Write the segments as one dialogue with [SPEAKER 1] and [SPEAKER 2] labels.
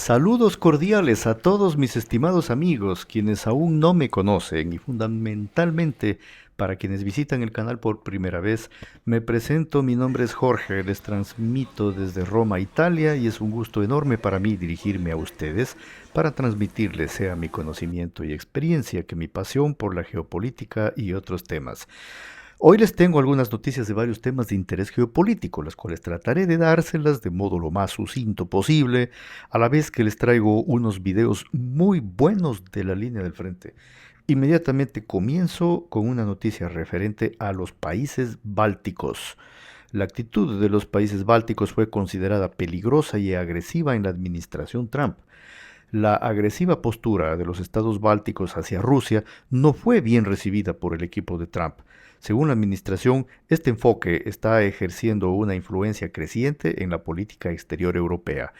[SPEAKER 1] Saludos cordiales a todos mis estimados amigos, quienes aún no me conocen y fundamentalmente para quienes visitan el canal por primera vez, me presento, mi nombre es Jorge, les transmito desde Roma, Italia y es un gusto enorme para mí dirigirme a ustedes para transmitirles sea mi conocimiento y experiencia que mi pasión por la geopolítica y otros temas. Hoy les tengo algunas noticias de varios temas de interés geopolítico, las cuales trataré de dárselas de modo lo más sucinto posible, a la vez que les traigo unos videos muy buenos de la línea del frente. Inmediatamente comienzo con una noticia referente a los países bálticos. La actitud de los países bálticos fue considerada peligrosa y agresiva en la administración Trump. La agresiva postura de los estados bálticos hacia Rusia no fue bien recibida por el equipo de Trump. Según la administración, este enfoque está ejerciendo una influencia creciente en la política exterior europea.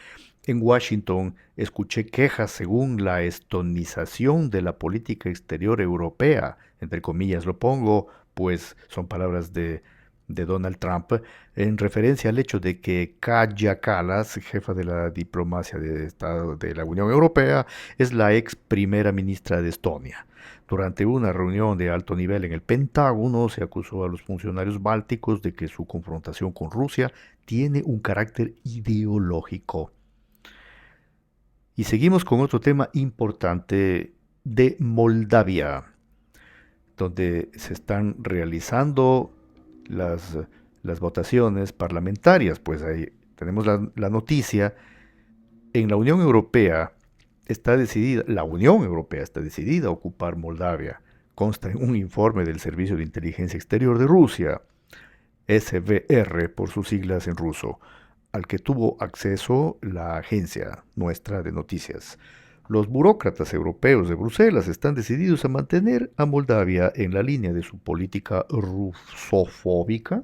[SPEAKER 1] En Washington escuché quejas según la estonización de la política exterior europea, entre comillas lo pongo, pues son palabras de Donald Trump, en referencia al hecho de que Kaja Kallas, jefa de la diplomacia de Estado de la Unión Europea, es la ex primera ministra de Estonia. Durante una reunión de alto nivel en el Pentágono, se acusó a los funcionarios bálticos de que su confrontación con Rusia tiene un carácter ideológico. Y seguimos con otro tema importante de Moldavia, donde se están realizando las, las votaciones parlamentarias. Pues ahí tenemos la noticia. En la Unión Europea la Unión Europea está decidida a ocupar Moldavia. Consta en un informe del Servicio de Inteligencia Exterior de Rusia, SVR por sus siglas en ruso, al que tuvo acceso la agencia nuestra de noticias. Los burócratas europeos de Bruselas están decididos a mantener a Moldavia en la línea de su política rusofóbica,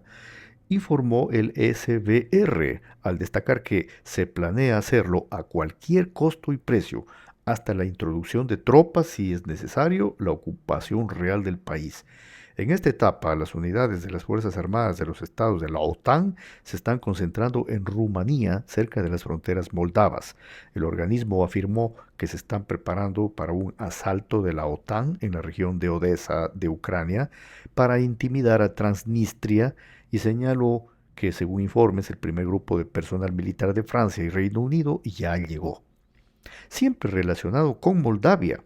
[SPEAKER 1] informó el SVR, al destacar que se planea hacerlo a cualquier costo y precio, hasta la introducción de tropas si es necesario, la ocupación real del país. En esta etapa, las unidades de las Fuerzas Armadas de los estados de la OTAN se están concentrando en Rumanía, cerca de las fronteras moldavas. El organismo afirmó que se están preparando para un asalto de la OTAN en la región de Odesa de Ucrania para intimidar a Transnistria y señaló que, según informes, el primer grupo de personal militar de Francia y Reino Unido ya llegó. Siempre relacionado con Moldavia,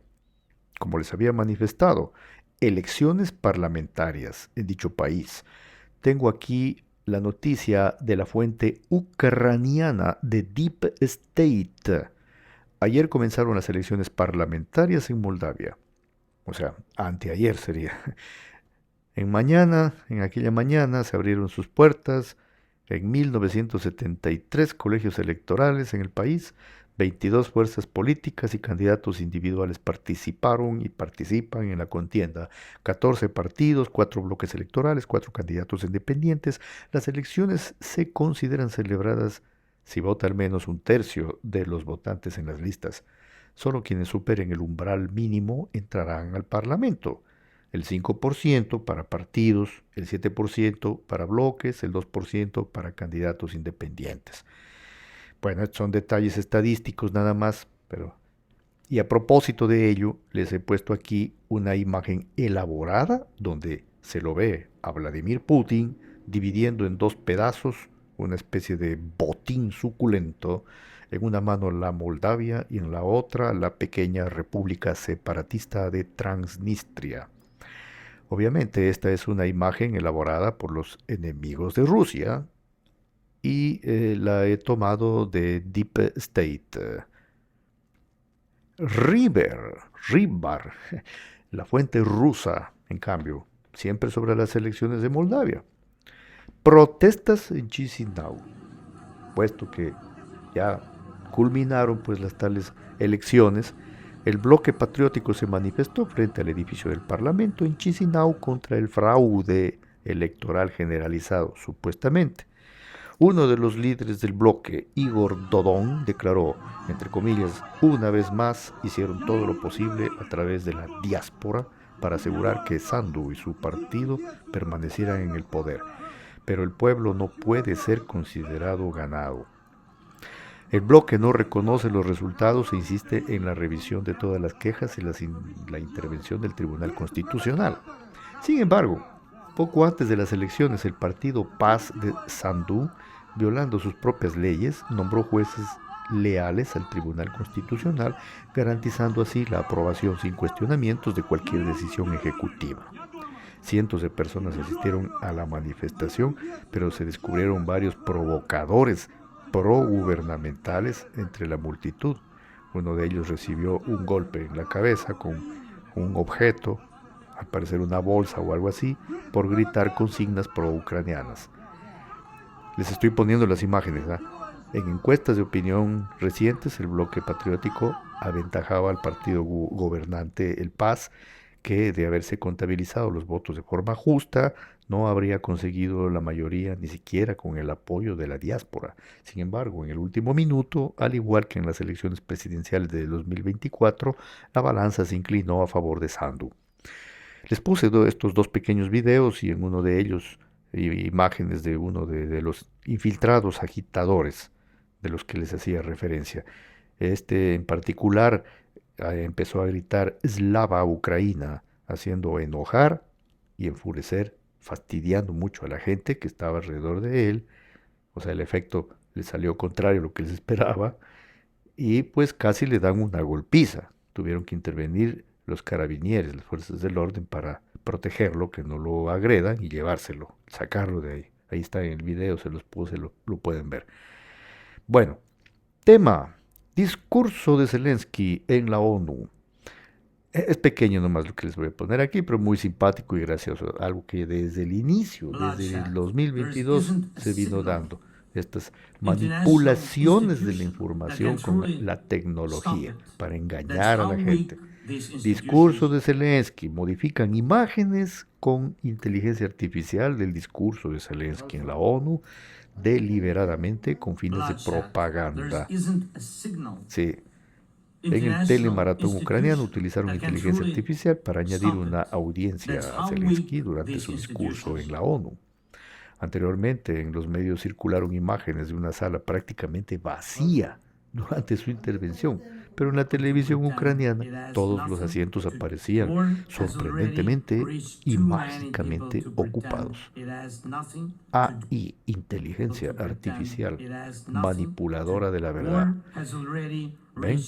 [SPEAKER 1] como les había manifestado, elecciones parlamentarias en dicho país. Tengo aquí la noticia de la fuente ucraniana de Deep State. Ayer comenzaron las elecciones parlamentarias en Moldavia. O sea, anteayer sería. En aquella mañana se abrieron sus puertas en 1973 colegios electorales en el país. 22 fuerzas políticas y candidatos individuales participaron y participan en la contienda. 14 partidos, 4 bloques electorales, 4 candidatos independientes. Las elecciones se consideran celebradas si vota al menos un tercio de los votantes en las listas. Solo quienes superen el umbral mínimo entrarán al Parlamento. El 5% para partidos, el 7% para bloques, el 2% para candidatos independientes. Bueno, estos son detalles estadísticos nada más, pero... Y a propósito de ello, les he puesto aquí una imagen elaborada donde se lo ve a Vladimir Putin dividiendo en dos pedazos una especie de botín suculento, en una mano la Moldavia y en la otra la pequeña república separatista de Transnistria. Obviamente esta es una imagen elaborada por los enemigos de Rusia y la he tomado de Deep State. Ribar, la fuente rusa, en cambio, siempre sobre las elecciones de Moldavia. Protestas en Chisinau, puesto que ya culminaron pues las tales elecciones. El bloque patriótico se manifestó frente al edificio del Parlamento en Chisinau contra el fraude electoral generalizado, supuestamente. Uno de los líderes del bloque, Igor Dodon, declaró, entre comillas, una vez más hicieron todo lo posible a través de la diáspora para asegurar que Sandu y su partido permanecieran en el poder. Pero el pueblo no puede ser considerado ganado. El bloque no reconoce los resultados e insiste en la revisión de todas las quejas y la intervención del Tribunal Constitucional. Sin embargo, poco antes de las elecciones, el partido Paz de Sandu, violando sus propias leyes, nombró jueces leales al Tribunal Constitucional, garantizando así la aprobación sin cuestionamientos de cualquier decisión ejecutiva. Cientos de personas asistieron a la manifestación, pero se descubrieron varios provocadores progubernamentales entre la multitud. Uno de ellos recibió un golpe en la cabeza con un objeto, al parecer una bolsa o algo así, por gritar consignas pro-ucranianas. Les estoy poniendo las imágenes, ¿eh? En encuestas de opinión recientes, el bloque patriótico aventajaba al partido gobernante, el PAS, que de haberse contabilizado los votos de forma justa, no habría conseguido la mayoría ni siquiera con el apoyo de la diáspora. Sin embargo, en el último minuto, al igual que en las elecciones presidenciales de 2024, la balanza se inclinó a favor de Sandu. Les puse estos dos pequeños videos y en uno de ellos imágenes de uno de los infiltrados agitadores de los que les hacía referencia. Este en particular empezó a gritar Slava Ucraina, haciendo enojar y enfurecer, fastidiando mucho a la gente que estaba alrededor de él. O sea, el efecto le salió contrario a lo que les esperaba y pues casi le dan una golpiza. Tuvieron que intervenir los carabinieres, las fuerzas del orden, para protegerlo, que no lo agredan y llevárselo, sacarlo de ahí. Ahí está en el video, se los puse, lo pueden ver. Bueno, tema: discurso de Zelensky en la ONU. Es pequeño nomás lo que les voy a poner aquí, pero muy simpático y gracioso. Algo que desde el inicio, desde el 2022, se vino dando. Estas manipulaciones de la información con la tecnología para engañar a la gente. Discurso de Zelensky. Modifican imágenes con inteligencia artificial del discurso de Zelensky en la ONU deliberadamente con fines de propaganda. Sí. En el telemaratón ucraniano utilizaron inteligencia artificial para añadir una audiencia a Zelensky durante su discurso en la ONU. Anteriormente, en los medios circularon imágenes de una sala prácticamente vacía durante su intervención, pero en la televisión ucraniana todos los asientos aparecían sorprendentemente y mágicamente ocupados. AI, inteligencia artificial, manipuladora de la verdad. ¿Ven?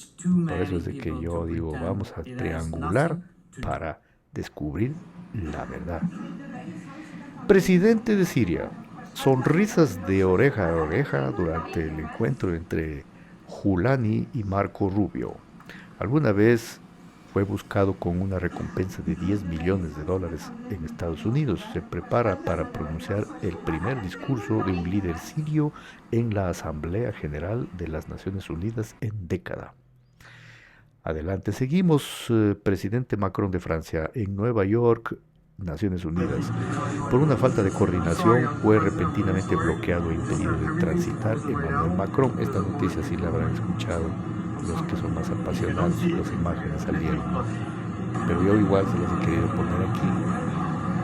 [SPEAKER 1] Por eso es de que yo digo, vamos a triangular para descubrir la verdad. Presidente de Siria. Sonrisas de oreja a oreja durante el encuentro entre Julani y Marco Rubio. Alguna vez fue buscado con una recompensa de $10 millones en Estados Unidos. Se prepara para pronunciar el primer discurso de un líder sirio en la Asamblea General de las Naciones Unidas en década. Adelante, seguimos. Presidente Macron de Francia en Nueva York, Naciones Unidas. Por una falta de coordinación fue repentinamente bloqueado e impedido de transitar Emmanuel Macron. Esta noticia sí la habrán escuchado los que son más apasionados, las imágenes salieron, pero yo igual se las he querido poner aquí.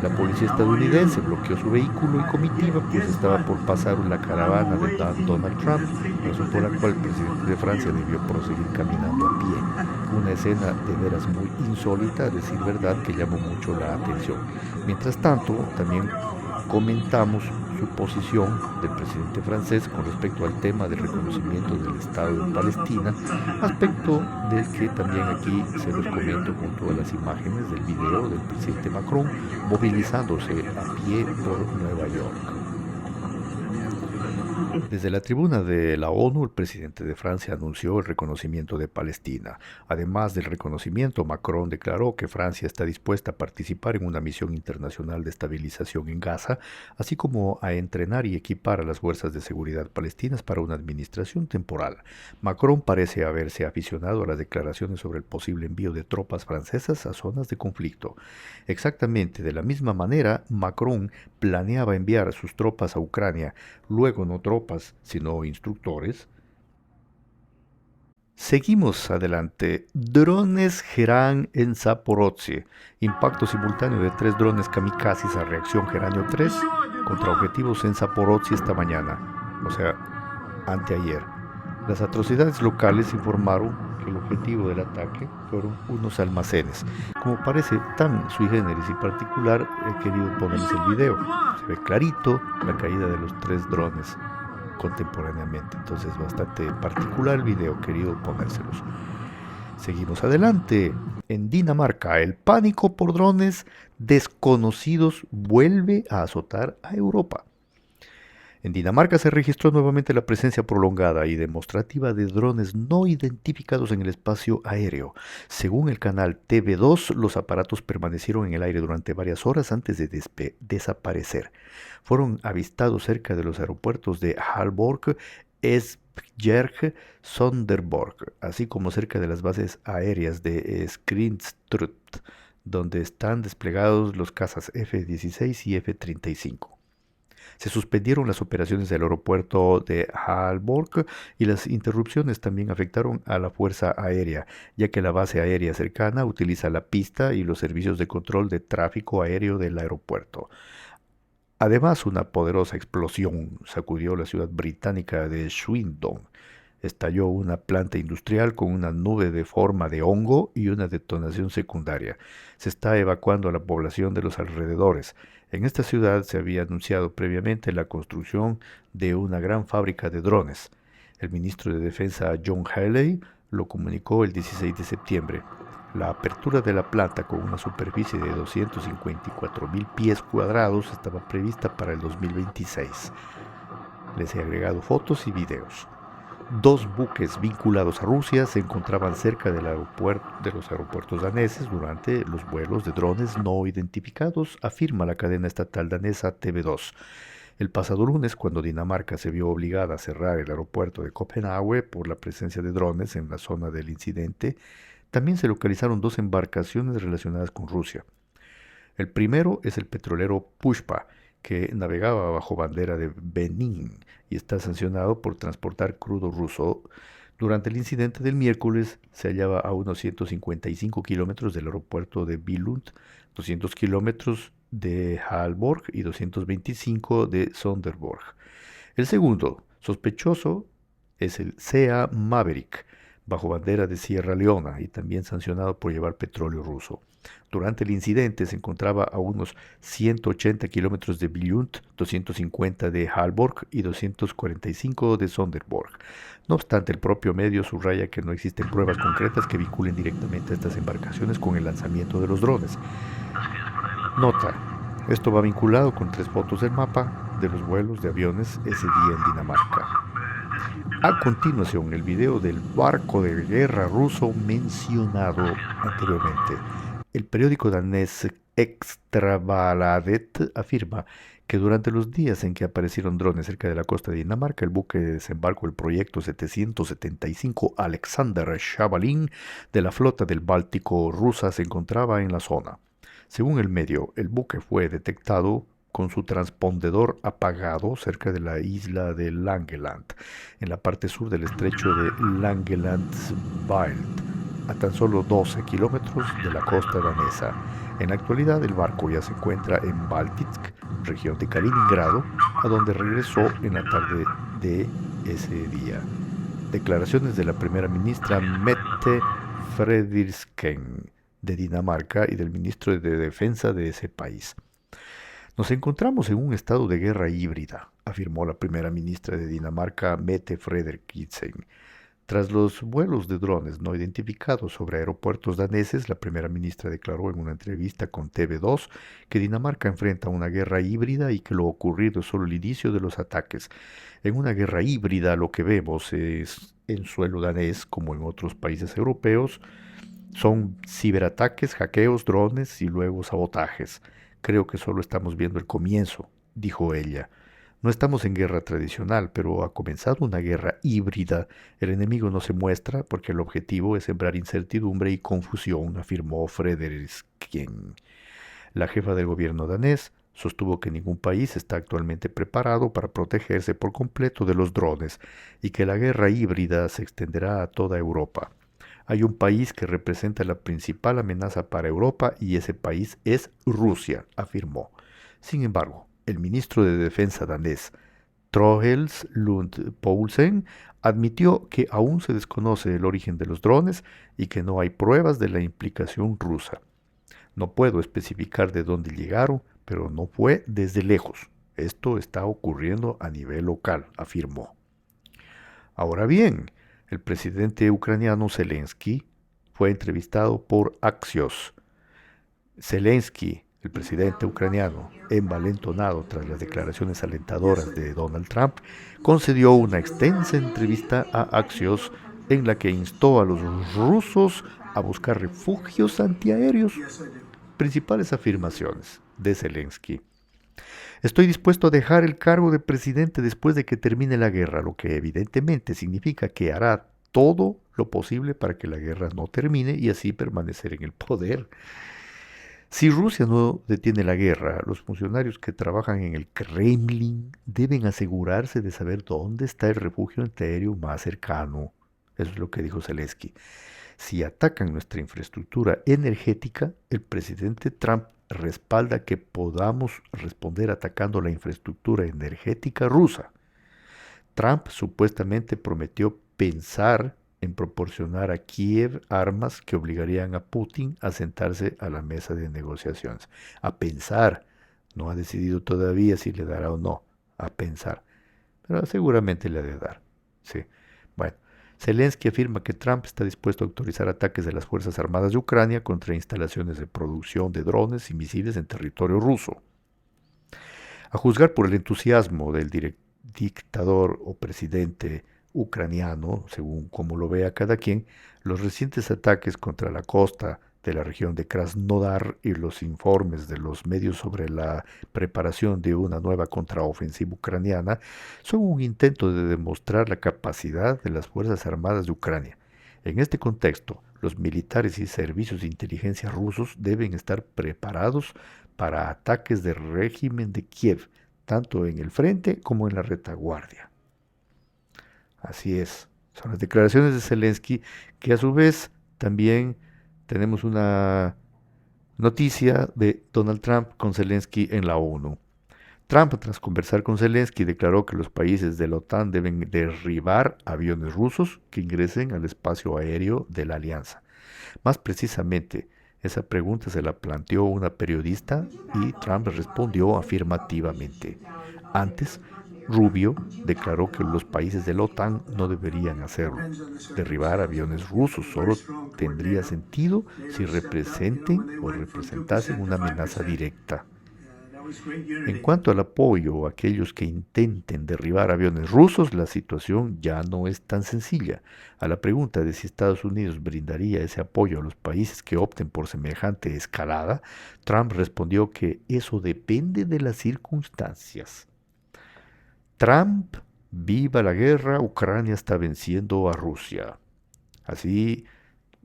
[SPEAKER 1] La policía estadounidense bloqueó su vehículo y comitiva, pues estaba por pasar la caravana de Donald Trump, razón por la cual el presidente de Francia debió proseguir caminando a pie. Una escena de veras muy insólita, a decir verdad, que llamó mucho la atención. Mientras tanto, también comentamos su posición del presidente francés con respecto al tema del reconocimiento del Estado de Palestina, aspecto del que también aquí se los comento junto a las imágenes del video del presidente Macron movilizándose a pie por Nueva York. Desde la tribuna de la ONU, el presidente de Francia anunció el reconocimiento de Palestina. Además del reconocimiento, Macron declaró que Francia está dispuesta a participar en una misión internacional de estabilización en Gaza, así como a entrenar y equipar a las fuerzas de seguridad palestinas para una administración temporal. Macron parece haberse aficionado a las declaraciones sobre el posible envío de tropas francesas a zonas de conflicto. Exactamente de la misma manera, Macron planeaba enviar sus tropas a Ucrania, luego no tropas, sino instructores. Seguimos adelante. Drones Gerán en Zaporozhye. Impacto simultáneo de 3 drones kamikazes a reacción Geranio 3 contra objetivos en Zaporozhye esta mañana, o sea, anteayer. Las atrocidades locales informaron que el objetivo del ataque fueron unos almacenes. Como parece tan sui generis y particular, he querido ponerles el video. Se ve clarito la caída de los 3 drones contemporáneamente. Entonces, bastante particular el video, querido ponérselos. Seguimos adelante. En Dinamarca, el pánico por drones desconocidos vuelve a azotar a Europa. En Dinamarca se registró nuevamente la presencia prolongada y demostrativa de drones no identificados en el espacio aéreo. Según el canal TV2, los aparatos permanecieron en el aire durante varias horas antes de desaparecer. Fueron avistados cerca de los aeropuertos de Aalborg, Esbjerg, Sonderborg, así como cerca de las bases aéreas de Skrinstrup, donde están desplegados los cazas F-16 y F-35. Se suspendieron las operaciones del aeropuerto de Aalborg y las interrupciones también afectaron a la Fuerza Aérea, ya que la base aérea cercana utiliza la pista y los servicios de control de tráfico aéreo del aeropuerto. Además, una poderosa explosión sacudió la ciudad británica de Swindon. Estalló una planta industrial con una nube de forma de hongo y una detonación secundaria. Se está evacuando a la población de los alrededores. En esta ciudad se había anunciado previamente la construcción de una gran fábrica de drones. El ministro de Defensa John Healey lo comunicó el 16 de septiembre. La apertura de la planta con una superficie de 254.000 pies cuadrados estaba prevista para el 2026. Les he agregado fotos y videos. 2 buques vinculados a Rusia se encontraban cerca de los aeropuertos daneses durante los vuelos de drones no identificados, afirma la cadena estatal danesa TV2. El pasado lunes, cuando Dinamarca se vio obligada a cerrar el aeropuerto de Copenhague por la presencia de drones en la zona del incidente, también se localizaron 2 embarcaciones relacionadas con Rusia. El primero es el petrolero Pushpa, que navegaba bajo bandera de Benín y está sancionado por transportar crudo ruso. Durante el incidente del miércoles se hallaba a unos 155 kilómetros del aeropuerto de Billund, 200 kilómetros de Aalborg y 225 de Sonderborg. El segundo sospechoso es el Sea Maverick, bajo bandera de Sierra Leona y también sancionado por llevar petróleo ruso. Durante el incidente se encontraba a unos 180 kilómetros de Billund, 250 de Aalborg y 245 de Sonderborg. No obstante, el propio medio subraya que no existen pruebas concretas que vinculen directamente a estas embarcaciones con el lanzamiento de los drones. Nota: esto va vinculado con 3 fotos del mapa de los vuelos de aviones ese día en Dinamarca. A continuación, el video del barco de guerra ruso mencionado anteriormente. El periódico danés Ekstrabladet afirma que durante los días en que aparecieron drones cerca de la costa de Dinamarca, el buque de desembarco del proyecto 775 Alexander Shabalin de la flota del Báltico rusa se encontraba en la zona. Según el medio, el buque fue detectado con su transpondedor apagado cerca de la isla de Langeland, en la parte sur del estrecho de Langelandsveld, a tan solo 12 kilómetros de la costa danesa. En la actualidad, el barco ya se encuentra en Baltitsk, región de Kaliningrado, a donde regresó en la tarde de ese día. Declaraciones de la primera ministra Mette Frederiksen de Dinamarca y del ministro de Defensa de ese país. Nos encontramos en un estado de guerra híbrida, afirmó la primera ministra de Dinamarca, Mette Frederiksen. Tras los vuelos de drones no identificados sobre aeropuertos daneses, la primera ministra declaró en una entrevista con TV2 que Dinamarca enfrenta una guerra híbrida y que lo ocurrido es solo el inicio de los ataques. En una guerra híbrida lo que vemos es en suelo danés, como en otros países europeos, son ciberataques, hackeos, drones y luego sabotajes. Creo que solo estamos viendo el comienzo, dijo ella. No estamos en guerra tradicional, pero ha comenzado una guerra híbrida. El enemigo no se muestra porque el objetivo es sembrar incertidumbre y confusión, afirmó Frederiksen. La jefa del gobierno danés sostuvo que ningún país está actualmente preparado para protegerse por completo de los drones y que la guerra híbrida se extenderá a toda Europa. Hay un país que representa la principal amenaza para Europa y ese país es Rusia, afirmó. Sin embargo, el ministro de Defensa danés, Troels Lund Poulsen admitió que aún se desconoce el origen de los drones y que no hay pruebas de la implicación rusa. No puedo especificar de dónde llegaron, pero no fue desde lejos. Esto está ocurriendo a nivel local, afirmó. Ahora bien, el presidente ucraniano Zelensky fue entrevistado por Axios. Zelensky, el presidente ucraniano, envalentonado tras las declaraciones alentadoras de Donald Trump, concedió una extensa entrevista a Axios en la que instó a los rusos a buscar refugios antiaéreos. Principales afirmaciones de Zelensky. Estoy dispuesto a dejar el cargo de presidente después de que termine la guerra, lo que evidentemente significa que hará todo lo posible para que la guerra no termine y así permanecer en el poder. Si Rusia no detiene la guerra, los funcionarios que trabajan en el Kremlin deben asegurarse de saber dónde está el refugio antiaéreo más cercano. Eso es lo que dijo Zelensky. Si atacan nuestra infraestructura energética, el presidente Trump respalda que podamos responder atacando la infraestructura energética rusa. Trump supuestamente prometió pensar en proporcionar a Kiev armas que obligarían a Putin a sentarse a la mesa de negociaciones. A pensar. No ha decidido todavía si le dará o no. A pensar. Pero seguramente le ha de dar. Sí. Bueno. Zelensky afirma que Trump está dispuesto a autorizar ataques de las Fuerzas Armadas de Ucrania contra instalaciones de producción de drones y misiles en territorio ruso. A juzgar por el entusiasmo del dictador o presidente ucraniano, según como lo vea cada quien, los recientes ataques contra la costa de la región de Krasnodar y los informes de los medios sobre la preparación de una nueva contraofensiva ucraniana son un intento de demostrar la capacidad de las Fuerzas Armadas de Ucrania. En este contexto, los militares y servicios de inteligencia rusos deben estar preparados para ataques del régimen de Kiev, tanto en el frente como en la retaguardia. Así es, son las declaraciones de Zelensky que a su vez también tenemos una noticia de Donald Trump con Zelensky en la ONU. Trump, tras conversar con Zelensky, declaró que los países de la OTAN deben derribar aviones rusos que ingresen al espacio aéreo de la alianza. Más precisamente, esa pregunta se la planteó una periodista y Trump respondió afirmativamente. Antes, Rubio declaró que los países de la OTAN no deberían hacerlo. Derribar aviones rusos solo tendría sentido si representen o representasen una amenaza directa. En cuanto al apoyo a aquellos que intenten derribar aviones rusos, la situación ya no es tan sencilla. A la pregunta de si Estados Unidos brindaría ese apoyo a los países que opten por semejante escalada, Trump respondió que eso depende de las circunstancias. Trump, viva la guerra, Ucrania está venciendo a Rusia. Así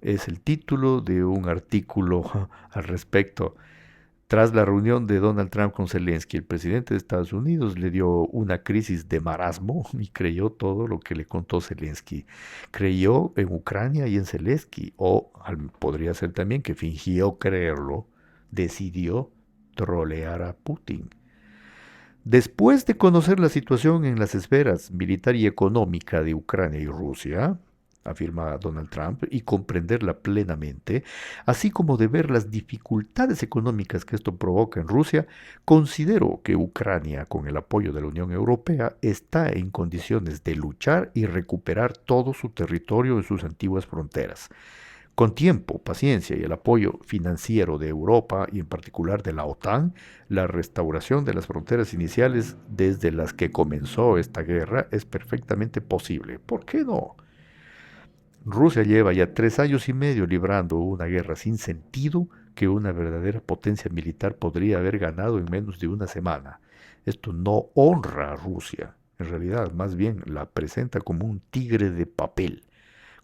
[SPEAKER 1] es el título de un artículo al respecto. Tras la reunión de Donald Trump con Zelensky, el presidente de Estados Unidos le dio una crisis de marasmo y creyó todo lo que le contó Zelensky. Creyó en Ucrania y en Zelensky, o podría ser también que fingió creerlo, decidió trolear a Putin. Después de conocer la situación en las esferas militar y económica de Ucrania y Rusia, afirma Donald Trump, y comprenderla plenamente, así como de ver las dificultades económicas que esto provoca en Rusia, considero que Ucrania, con el apoyo de la Unión Europea, está en condiciones de luchar y recuperar todo su territorio en sus antiguas fronteras. Con tiempo, paciencia y el apoyo financiero de Europa y en particular de la OTAN, la restauración de las fronteras iniciales desde las que comenzó esta guerra es perfectamente posible. ¿Por qué no? Rusia lleva ya 3 años y medio librando una guerra sin sentido que una verdadera potencia militar podría haber ganado en menos de una semana. Esto no honra a Rusia. En realidad, más bien la presenta como un tigre de papel.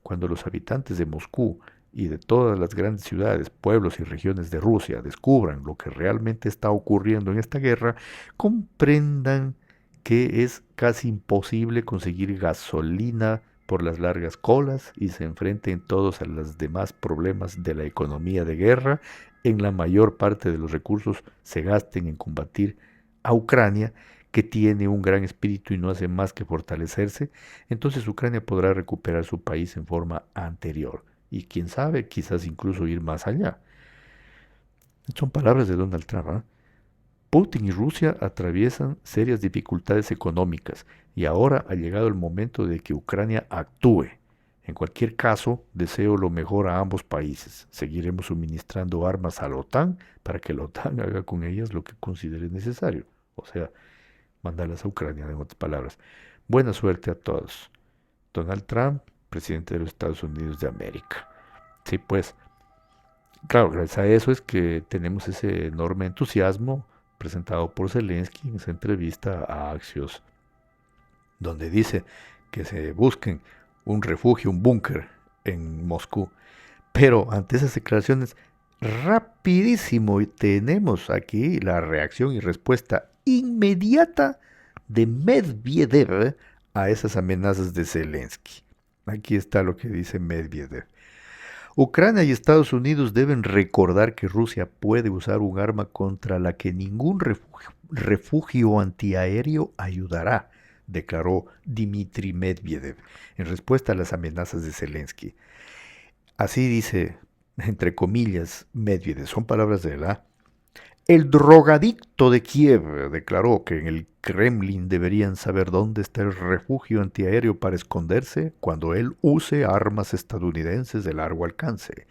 [SPEAKER 1] Cuando los habitantes de Moscú y de todas las grandes ciudades, pueblos y regiones de Rusia descubran lo que realmente está ocurriendo en esta guerra, comprendan que es casi imposible conseguir gasolina por las largas colas y se enfrenten todos a los demás problemas de la economía de guerra, en la mayor parte de los recursos se gasten en combatir a Ucrania, que tiene un gran espíritu y no hace más que fortalecerse, entonces Ucrania podrá recuperar su país en forma anterior. Y quién sabe, quizás incluso ir más allá. Son palabras de Donald Trump, ¿ah? Putin y Rusia atraviesan serias dificultades económicas y ahora ha llegado el momento de que Ucrania actúe. En cualquier caso, deseo lo mejor a ambos países. Seguiremos suministrando armas a la OTAN para que la OTAN haga con ellas lo que considere necesario. O sea, mandarlas a Ucrania, en otras palabras. Buena suerte a todos. Donald Trump, presidente de los Estados Unidos de América. Sí, pues, claro, gracias a eso es que tenemos ese enorme entusiasmo presentado por Zelensky en esa entrevista a Axios, donde dice que se busquen un refugio, un búnker en Moscú. Pero ante esas declaraciones, rapidísimo, y tenemos aquí la reacción y respuesta inmediata de Medvedev a esas amenazas de Zelensky. Aquí está lo que dice Medvedev. Ucrania y Estados Unidos deben recordar que Rusia puede usar un arma contra la que ningún refugio antiaéreo ayudará, declaró Dmitry Medvedev en respuesta a las amenazas de Zelensky. Así dice, entre comillas, Medvedev, son palabras de él. El drogadicto de Kiev declaró que en el Kremlin deberían saber dónde está el refugio antiaéreo para esconderse cuando él use armas estadounidenses de largo alcance.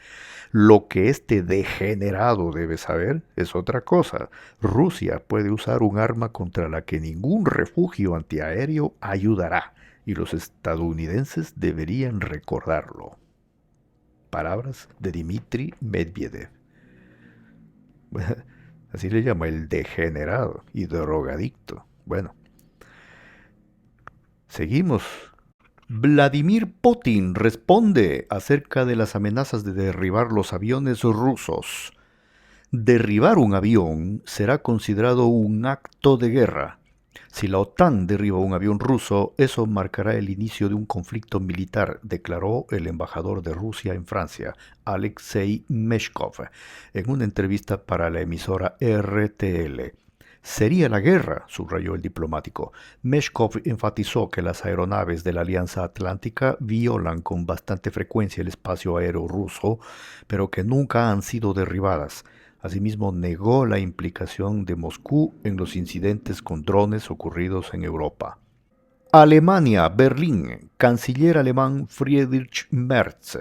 [SPEAKER 1] Lo que este degenerado debe saber es otra cosa. Rusia puede usar un arma contra la que ningún refugio antiaéreo ayudará, y los estadounidenses deberían recordarlo. Palabras de Dmitry Medvedev. Así le llama, el degenerado y drogadicto. Bueno, seguimos. Vladimir Putin responde acerca de las amenazas de derribar los aviones rusos. Derribar un avión será considerado un acto de guerra. Si la OTAN derriba un avión ruso, eso marcará el inicio de un conflicto militar, declaró el embajador de Rusia en Francia, Alexei Meshkov, en una entrevista para la emisora RTL. Sería la guerra, subrayó el diplomático. Meshkov enfatizó que las aeronaves de la Alianza Atlántica violan con bastante frecuencia el espacio aéreo ruso, pero que nunca han sido derribadas. Asimismo, negó la implicación de Moscú en los incidentes con drones ocurridos en Europa. Alemania, Berlín, canciller alemán Friedrich Merz.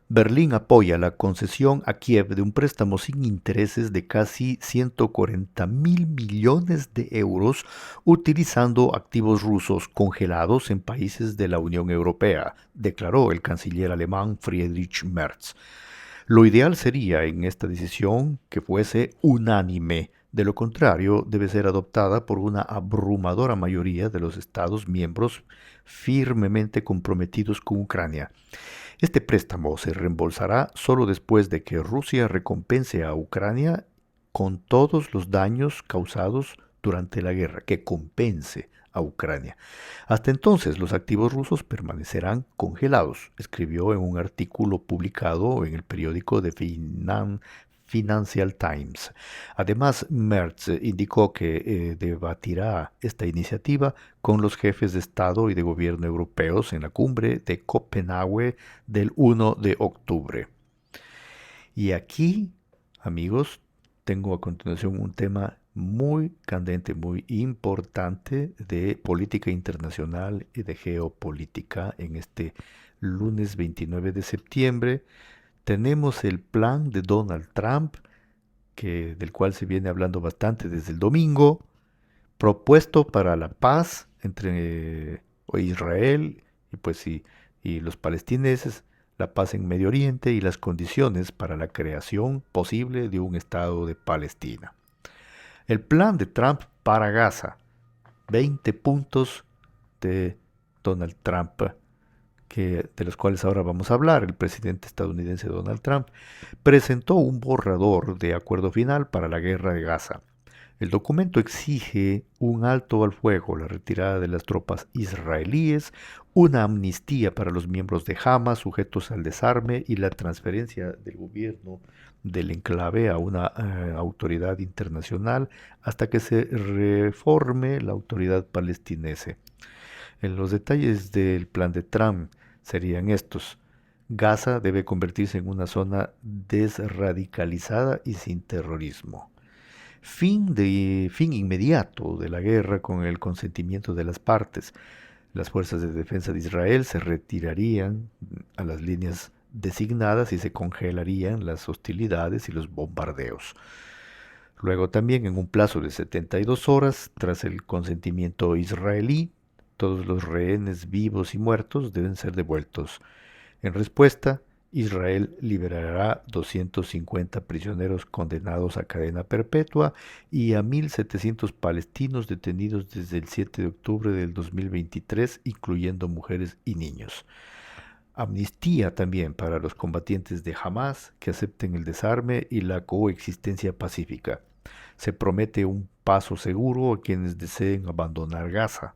[SPEAKER 1] Berlín apoya la concesión a Kiev de un préstamo sin intereses de casi 140.000 millones de euros utilizando activos rusos congelados en países de la Unión Europea, declaró el canciller alemán Friedrich Merz. Lo ideal sería en esta decisión que fuese unánime. De lo contrario, debe ser adoptada por una abrumadora mayoría de los Estados miembros firmemente comprometidos con Ucrania. Este préstamo se reembolsará solo después de que Rusia recompense a Ucrania con todos los daños causados durante la guerra, que compense a Ucrania. Hasta entonces los activos rusos permanecerán congelados, escribió en un artículo publicado en el periódico de Financial Times. Además, Merz indicó que debatirá esta iniciativa con los jefes de Estado y de gobierno europeos en la cumbre de Copenhague del 1 de octubre. Y aquí, amigos, tengo a continuación un tema muy candente, muy importante de política internacional y de geopolítica en este lunes 29 de septiembre. Tenemos el plan de Donald Trump, del cual se viene hablando bastante desde el domingo, propuesto para la paz entre Israel y los palestineses, la paz en Medio Oriente y las condiciones para la creación posible de un Estado de Palestina. El plan de Trump para Gaza, 20 puntos de Donald Trump, de los cuales ahora vamos a hablar. El presidente estadounidense Donald Trump presentó un borrador de acuerdo final para la guerra de Gaza. El documento exige un alto al fuego, la retirada de las tropas israelíes, una amnistía para los miembros de Hamas sujetos al desarme y la transferencia del gobierno del enclave a una autoridad internacional hasta que se reforme la autoridad palestinense. En los detalles del plan de Trump serían estos. Gaza debe convertirse en una zona desradicalizada y sin terrorismo. Fin inmediato de la guerra con el consentimiento de las partes. Las fuerzas de defensa de Israel se retirarían a las líneas designadas y se congelarían las hostilidades y los bombardeos. Luego también en un plazo de 72 horas, tras el consentimiento israelí, todos los rehenes vivos y muertos deben ser devueltos. En respuesta, Israel liberará 250 prisioneros condenados a cadena perpetua y a 1.700 palestinos detenidos desde el 7 de octubre del 2023, incluyendo mujeres y niños. Amnistía también para los combatientes de Hamas que acepten el desarme y la coexistencia pacífica. Se promete un paso seguro a quienes deseen abandonar Gaza.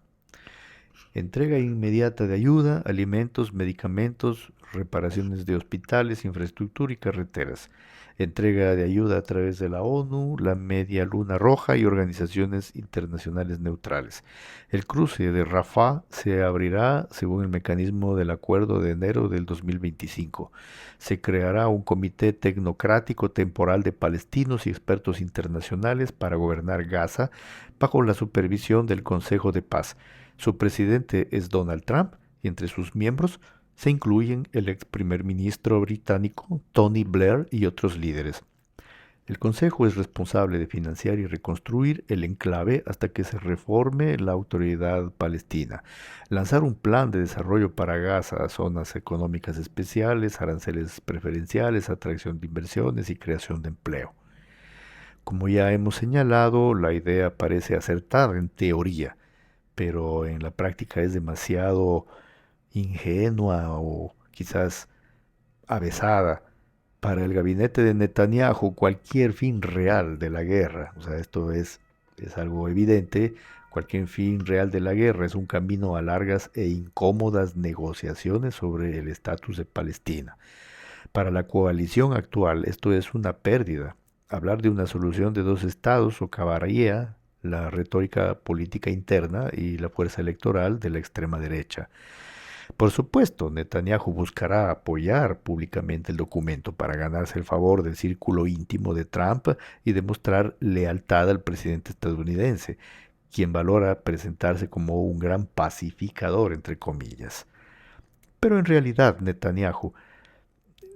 [SPEAKER 1] Entrega inmediata de ayuda, alimentos, medicamentos, reparaciones de hospitales, infraestructura y carreteras. Entrega de ayuda a través de la ONU, la Media Luna Roja y organizaciones internacionales neutrales. El cruce de Rafah se abrirá según el mecanismo del acuerdo de enero del 2025. Se creará un comité tecnocrático temporal de palestinos y expertos internacionales para gobernar Gaza bajo la supervisión del Consejo de Paz. Su presidente es Donald Trump y entre sus miembros se incluyen el ex primer ministro británico Tony Blair y otros líderes. El Consejo es responsable de financiar y reconstruir el enclave hasta que se reforme la autoridad palestina, lanzar un plan de desarrollo para Gaza, zonas económicas especiales, aranceles preferenciales, atracción de inversiones y creación de empleo. Como ya hemos señalado, la idea parece acertada en teoría, pero en la práctica es demasiado ingenua o quizás avesada. Para el gabinete de Netanyahu, cualquier fin real de la guerra, o sea, esto es algo evidente, cualquier fin real de la guerra es un camino a largas e incómodas negociaciones sobre el estatus de Palestina. Para la coalición actual, esto es una pérdida. Hablar de una solución de dos estados socavaría la retórica política interna y la fuerza electoral de la extrema derecha. Por supuesto, Netanyahu buscará apoyar públicamente el documento para ganarse el favor del círculo íntimo de Trump y demostrar lealtad al presidente estadounidense, quien valora presentarse como un gran pacificador, entre comillas. Pero en realidad, Netanyahu,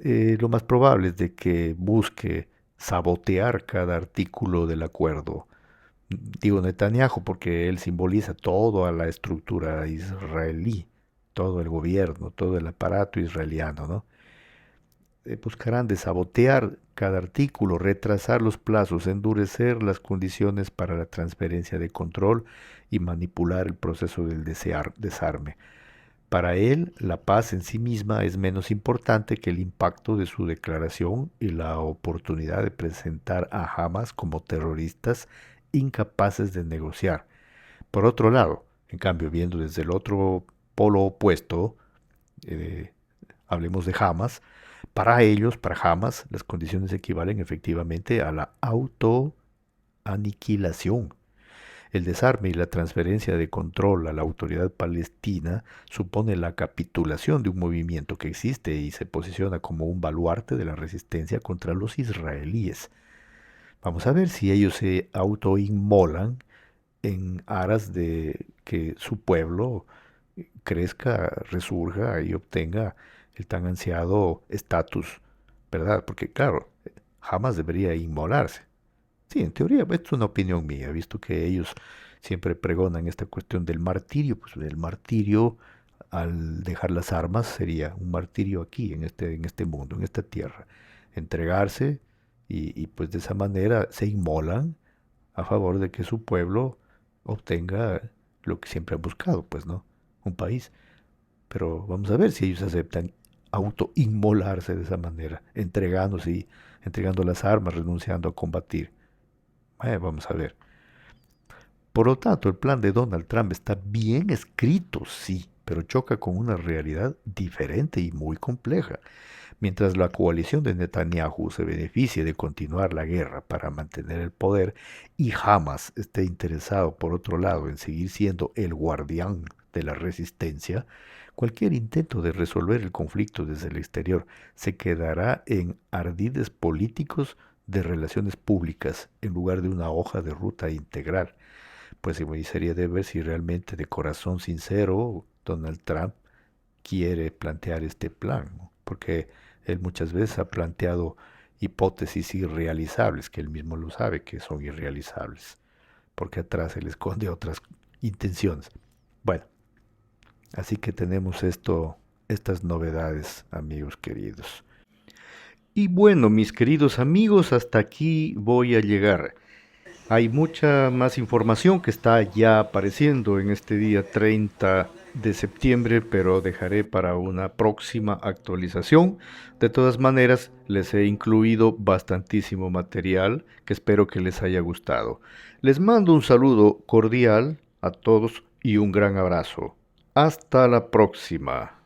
[SPEAKER 1] lo más probable es de que busque sabotear cada artículo del acuerdo. Digo Netanyahu porque él simboliza toda la estructura israelí, todo el gobierno, todo el aparato israeliano, ¿no? Buscarán de sabotear cada artículo, retrasar los plazos, endurecer las condiciones para la transferencia de control y manipular el proceso del desarme. Para él, la paz en sí misma es menos importante que el impacto de su declaración y la oportunidad de presentar a Hamas como terroristas incapaces de negociar. Por otro lado, en cambio, viendo desde el otro polo opuesto, eh, hablemos de Hamas, para ellos, para Hamas, las condiciones equivalen efectivamente a la autoaniquilación. El desarme y la transferencia de control a la autoridad palestina supone la capitulación de un movimiento que existe y se posiciona como un baluarte de la resistencia contra los israelíes. Vamos a ver si ellos se autoinmolan en aras de que su pueblo crezca, resurja y obtenga el tan ansiado estatus, ¿verdad? Porque claro, jamás debería inmolarse. Sí, en teoría, esto es una opinión mía, visto que ellos siempre pregonan esta cuestión del martirio, pues el martirio al dejar las armas sería un martirio aquí, en este mundo, en esta tierra. Entregarse y pues de esa manera se inmolan a favor de que su pueblo obtenga lo que siempre ha buscado, pues, ¿no? Un país. Pero vamos a ver si ellos aceptan autoinmolarse de esa manera, entregándose y entregando las armas, renunciando a combatir. Vamos a ver. Por lo tanto, el plan de Donald Trump está bien escrito, sí, pero choca con una realidad diferente y muy compleja. Mientras la coalición de Netanyahu se beneficie de continuar la guerra para mantener el poder y Hamas esté interesado, por otro lado, en seguir siendo el guardián de la resistencia, cualquier intento de resolver el conflicto desde el exterior se quedará en ardides políticos de relaciones públicas en lugar de una hoja de ruta integral. Pues sería de ver si realmente de corazón sincero Donald Trump quiere plantear este plan, ¿no? Porque él muchas veces ha planteado hipótesis irrealizables, que él mismo lo sabe que son irrealizables, porque atrás él esconde otras intenciones. Bueno, así que tenemos estas novedades, amigos queridos. Y bueno, mis queridos amigos, hasta aquí voy a llegar. Hay mucha más información que está ya apareciendo en este día 30 de septiembre, pero dejaré para una próxima actualización. De todas maneras, les he incluido bastantísimo material que espero que les haya gustado. Les mando un saludo cordial a todos y un gran abrazo. Hasta la próxima.